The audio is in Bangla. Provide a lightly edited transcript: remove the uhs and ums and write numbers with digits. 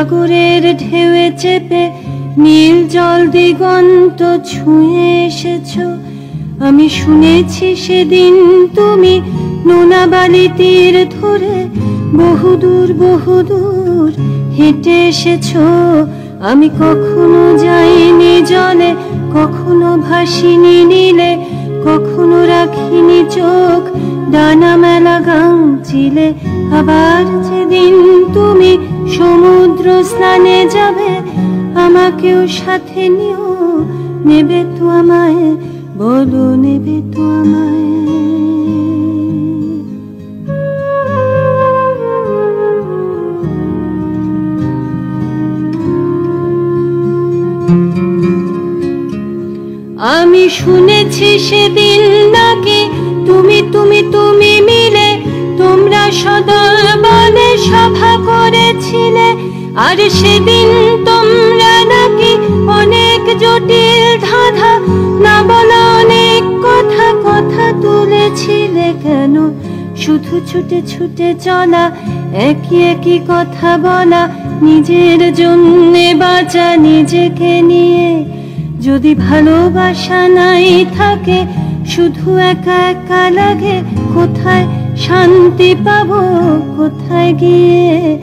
সাগরের ঢেউয়ে চেপে নীল জল দিগন্ত ছুঁয়ে এসেছো। আমি শুনেছি সেদিন তুমি নোনা বালি তীর ধরে বহুদূর বহুদূর হেঁটে এসেছো। আমি কখনো যাইনি জলে, কখনো ভাসিনি নীলে, কখনো রাখিনি চোখ ডানা মেলা গাংচিলে। আবার যেদিন তুমি সমুদ্র স্নানে যাবে, আমাকেও সাথে নিও, নেবে তো আমায়, বলো নেবে তো আমায়। আমি শুনেছি সেদিন নাকি তুমি তুমি তুমি মিলে তোমরা সদল বলে সভা করেছিলে। আর সেদিন তোমরা নাকি অনেক জটিল ধাঁধা না বলা অনেক কথা কথা তুলেছিলে। কেন শুধু ছুটে ছুটে চলা, একই একই কথা বলা, নিজের জন্যে বাঁচা নিজেকে নিয়ে। যদি ভালোবাসা নাই থাকে, শুধু একা একা লাগে, কোথায় শান্তি পাবো, কোথায় গিয়ে।